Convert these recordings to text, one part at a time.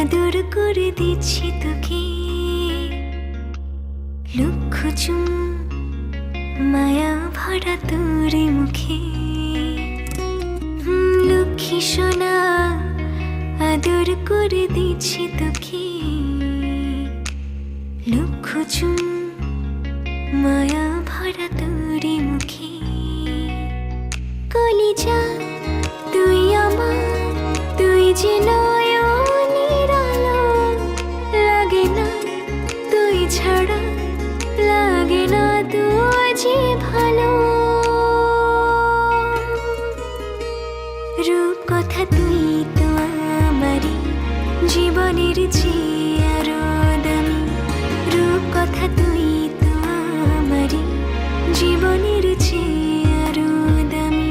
আদর করে দিচ্ছি তোকে লক্ষ চুম মায়া ভরা তোর মুখে। লক্ষ্মী সোনা আদর করে দিচ্ছি তোকে লক্ষ চুম মায়া ভরা তোর মুখে। কলিজা তুই আমার, তুই যে নয়নের আলো, লাগে না তুই ছাড়া, লাগে না তুই যে ভালো। রূপ কথা তুই তো আমারই জীবনের চেয়ে আরো দামি। রূপ কথা তুই তো আমারই জীবনের চেয়ে আরো দামি।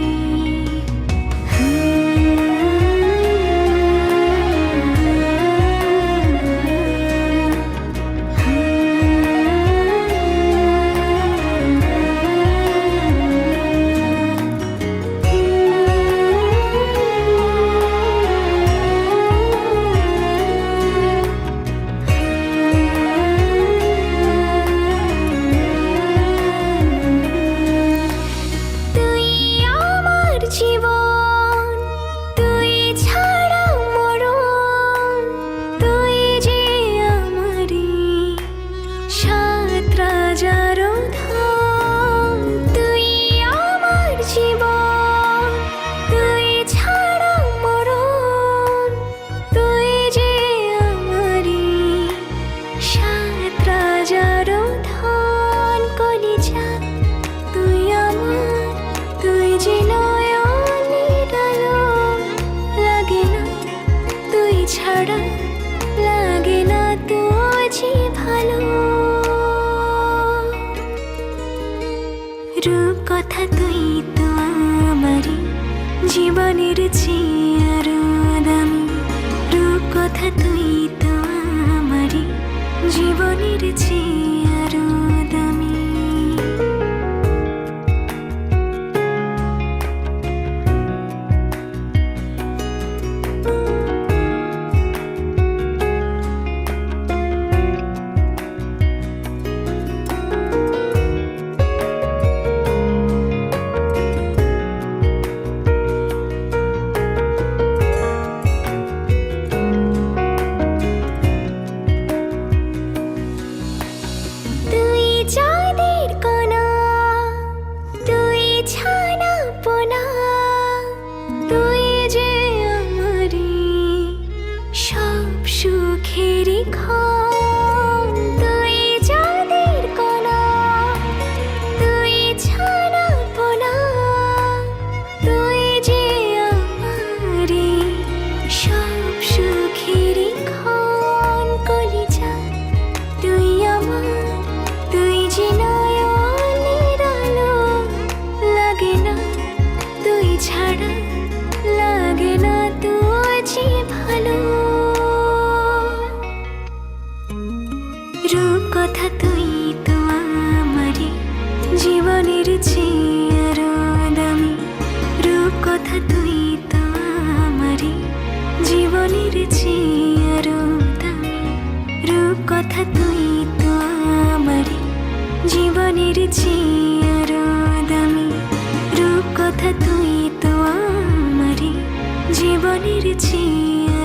ছাড়া লাগে না তো যে ভালো। রূপ কথা তুই তো আমারই জীবনের চেয়ে আরো দামি। রূপ কথা তুই তো আমারই জীবনের চেয়ে আরো দামি। চাঁদের কোনা তুই ছানা পোনা, তুই যে আমারি সব সুখেরই ক্ষণ। তুই চাঁদের কোনা তুই ছানা পোনা, তুই যে আমারি সব সুখেরই ক্ষণ। কলিজা তুই আমার, তুই যে নয়নের আলো, লাগে না তুই ছাড়া, লাগে না তুই যে ভালো। রূপ কথা তুই তো আমারই জীবনের চেয়ে আরো দামি। রূপ কথা তুই তো আমারই জীবনের চেয়ে আরো দামি। রূপ কথা তুই তো আমারই জীবনের চেয়ে আরো দামি। রূপ কথা তুই তো আমারই জীবনের চেয়ে